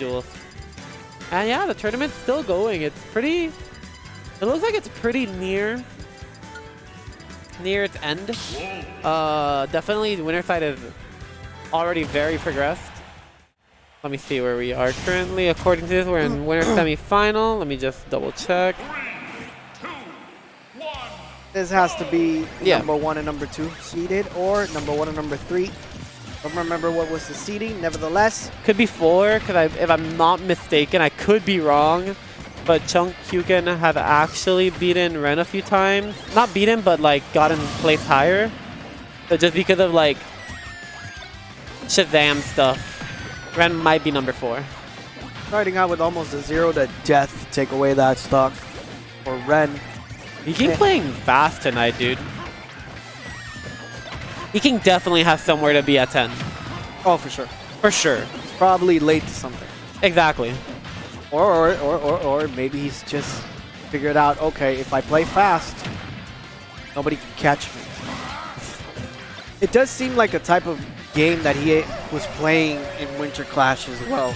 jewels. And yeah, the tournament's still going. It's pretty... It looks like it's pretty near its end. Definitely the winner side is already very progressed. Let me see where we are currently. According to this, we're in winner semi-final. Let me just double check. 3, 2, 1. This has to be number 1 and number 2 seeded, or number 1 and number 3. Don't remember what was the seeding. Nevertheless, Could be 4, because if I'm not mistaken, I could be wrong. But Chung Kyuken have actually beaten Ren a few times. Not beaten, but like gotten placed higher. But just because of like Shazam stuff, Ren might be number 4. starting out with almost a 0 to death, take away that stock for Ren. EKing playing fast tonight, dude. EKing definitely has somewhere to be at 10. Oh, for sure. For sure. Probably late to something. Exactly. Or maybe he's just figured out, okay, if I play fast, nobody can catch me. It does seem like a type of game that he was playing in Winter Clash as well.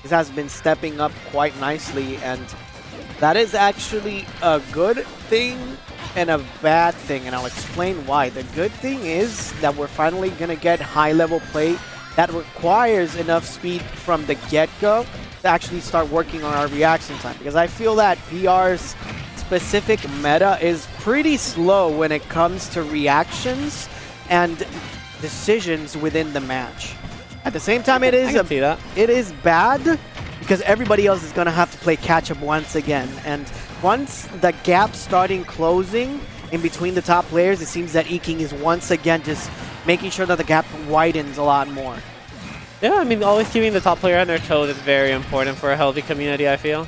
This has been stepping up quite nicely, and that is actually a good thing and a bad thing, and I'll explain why. The good thing is that we're finally going to get high-level play that requires enough speed from the get-go to actually start working on our reaction time, because I feel that PR's specific meta is pretty slow when it comes to reactions and decisions within the match. At the same time, it is bad because everybody else is going to have to play catch-up once again, and once the gap starting closing in between the top players, it seems that EKing is once again just making sure that the gap widens a lot more. Yeah, I mean, always keeping the top player on their toes is very important for a healthy community, I feel.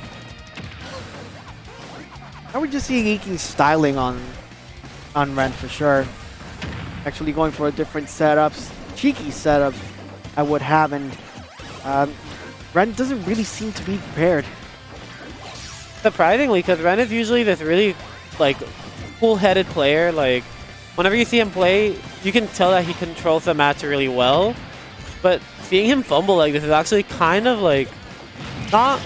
Now we're just seeing EKing styling on Ren for sure. Actually going for a different setups, cheeky setup I would have, and Ren doesn't really seem to be prepared. Surprisingly, because Ren is usually this really, like, cool-headed player. Like, whenever you see him play, you can tell that he controls the match really well. But seeing him fumble like this is actually kind of, like, not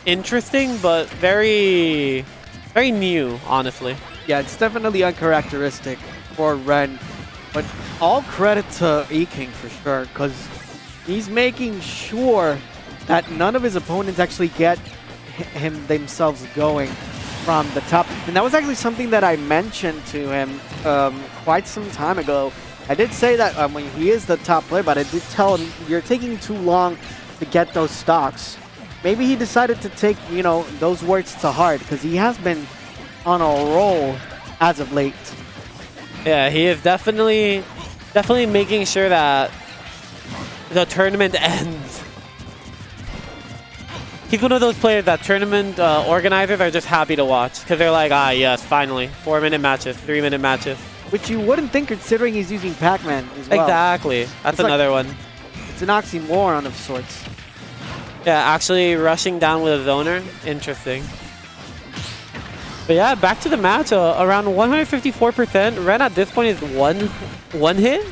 interesting, but very, very new, honestly. Yeah, it's definitely uncharacteristic for Ren, but all credit to EKing for sure, because he's making sure that none of his opponents actually get him themselves going from the top. And that was actually something that I mentioned to him quite some time ago. I did say that when he is the top player, but I did tell him, you're taking too long to get those stocks. Maybe he decided to take, you know, those words to heart, because he has been on a roll as of late. Yeah, he is definitely making sure that the tournament ends. He's one of those players that tournament organizers are just happy to watch, because they're like, ah, yes, finally, 4-minute matches, 3-minute matches. Which you wouldn't think, considering he's using Pac-Man as well. Exactly. That's another one. It's an oxymoron of sorts. Yeah, actually rushing down with a zoner. Interesting. But yeah, back to the match. Around 154%. Ren at this point is one hit.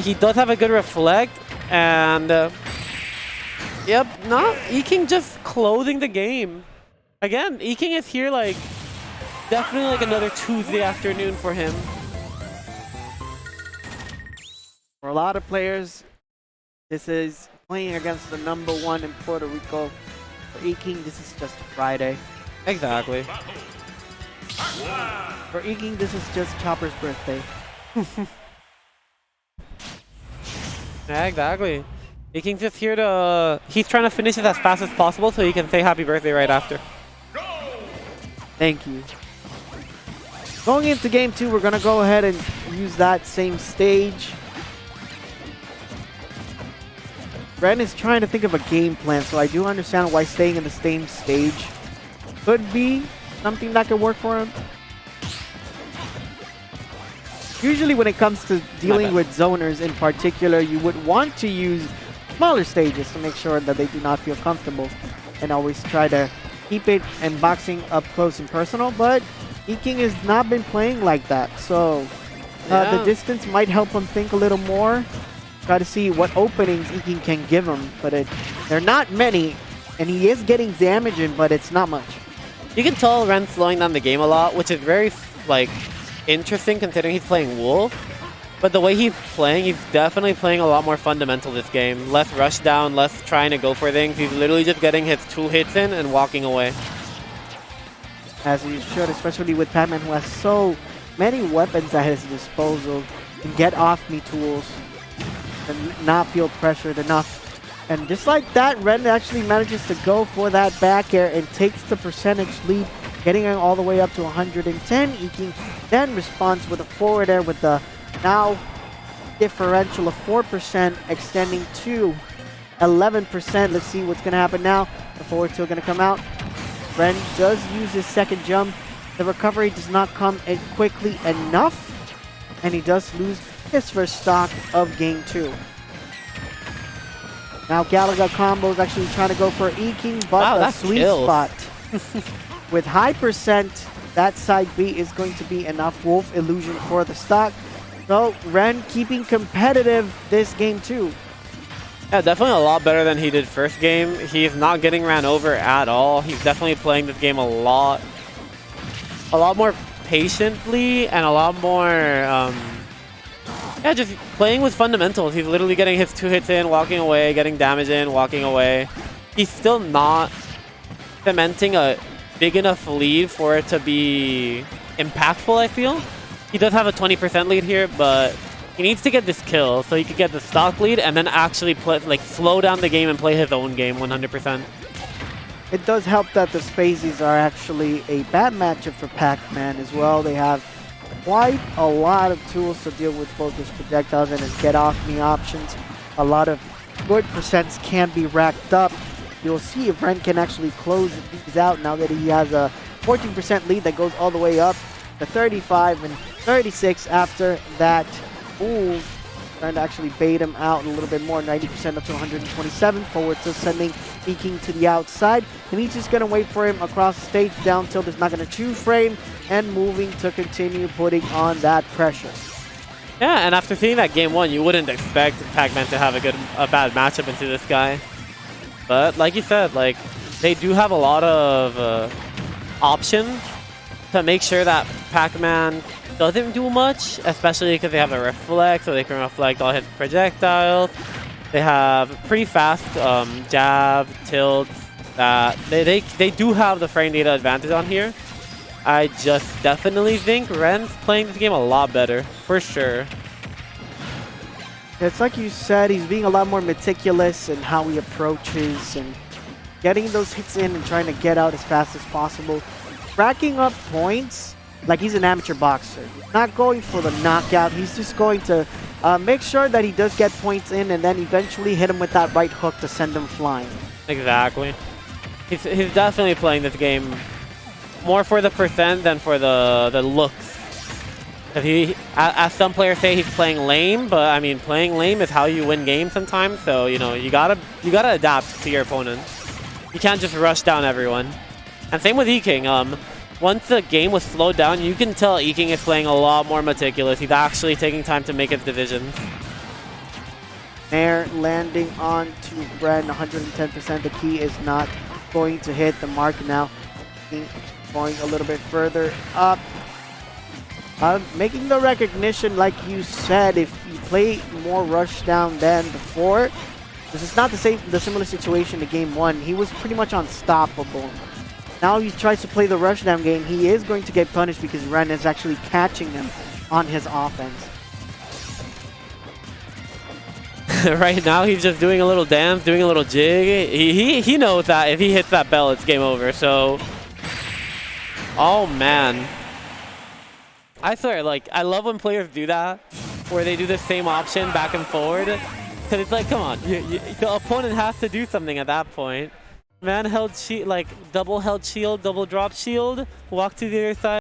He does have a good reflect. And yep, EKing just closing the game. Again, EKing is here like definitely like another Tuesday afternoon for him. For a lot of players, this is playing against the #1 in Puerto Rico. For EKing, this is just Friday. Exactly. For EKing, this is just Chopper's birthday. Yeah, exactly. EKing's just here to... He's trying to finish it as fast as possible so he can say happy birthday right after. Thank you. Going into game 2, we're going to go ahead and use that same stage. Ren is trying to think of a game plan, so I do understand why staying in the same stage could be something that could work for him. Usually when it comes to dealing with zoners in particular, you would want to use smaller stages to make sure that they do not feel comfortable, and always try to keep it and boxing up close and personal, but EKing has not been playing like that, so the distance might help him think a little more. try to see what openings EKing can give him, but they're not many, and he is getting damage in, but it's not much. You can tell Ren's slowing down the game a lot, which is very like interesting considering he's playing Wolf. But the way he's definitely playing a lot more fundamental this game. Less rush down, less trying to go for things. He's literally just getting his 2 hits in and walking away. As he should, especially with Pac-Man, who has so many weapons at his disposal. And get off me tools and not feel pressured enough. And just like that, Ren actually manages to go for that back air and takes the percentage lead, getting it all the way up to 110. EKing then responds with a forward air with the now differential of 4% extending to 11%. Let's see what's going to happen now. The forward still going to come out. Ren does use his second jump. The recovery does not come in quickly enough, and he does lose his first stock of game 2. Now Galaga Combo is actually trying to go for EKing, but wow, the that's sweet chills. spot with high percent, that side B is going to be enough Wolf Illusion for the stock. So Ren keeping competitive this game 2. Yeah, definitely a lot better than he did first game. He's not getting ran over at all. He's definitely playing this game a lot more patiently and a lot more, yeah, just playing with fundamentals. He's literally getting his 2 hits in, walking away, getting damage in, walking away. He's still not cementing a big enough lead for it to be impactful, I feel. He does have a 20% lead here, but he needs to get this kill so he can get the stock lead and then actually play, like, slow down the game and play his own game 100%. It does help that the Spazies are actually a bad matchup for Pac-Man as well. They have quite a lot of tools to deal with both his projectiles and his get-off-me options. A lot of good percents can be racked up. You'll see if Ren can actually close these out now that he has a 14% lead that goes all the way up to 35 and 36 after that move. Trying to actually bait him out a little bit more, 90% up to 127. Forward to sending EKing to the outside. And he's just going to wait for him across the stage. Down tilt is not going to chew frame. And moving to continue putting on that pressure. Yeah, and after seeing that game 1, you wouldn't expect Pac-Man to have a bad matchup into this guy. But like you said, like, they do have a lot of options to make sure that Pac-Man doesn't do much, especially because they have a reflect, so they can reflect all his projectiles. They have pretty fast jab, tilts. That they do have the frame data advantage on here. I just definitely think Ren's playing this game a lot better, for sure. It's like you said, he's being a lot more meticulous in how he approaches and getting those hits in and trying to get out as fast as possible. Racking up points like he's an amateur boxer. He's not going for the knockout. He's just going to make sure that he does get points in and then eventually hit him with that right hook to send him flying. Exactly. He's definitely playing this game more for the percent than for the looks. He, as some players say, he's playing lame, but I mean, playing lame is how you win games sometimes. So you know, you gotta adapt to your opponent. You can't just rush down everyone. And same with EKing. Once the game was slowed down, you can tell EKing is playing a lot more meticulous. He's actually taking time to make his decisions. Nair landing on to Ren, 110%. The key is not going to hit the mark now. Going a little bit further up. Making the recognition, like you said, if you play more rush down than before, this is not the similar situation to game 1. He was pretty much unstoppable. Now he tries to play the rush down game. He is going to get punished because Ren is actually catching him on his offense. Right now, he's just doing a little dance, doing a little jig. He knows that if he hits that bell, it's game over. So, oh man. I swear, like, I love when players do that, where they do the same option back and forward. Because it's like, come on, the opponent has to do something at that point. Man held shield, like double held shield, double drop shield, walk to the other side.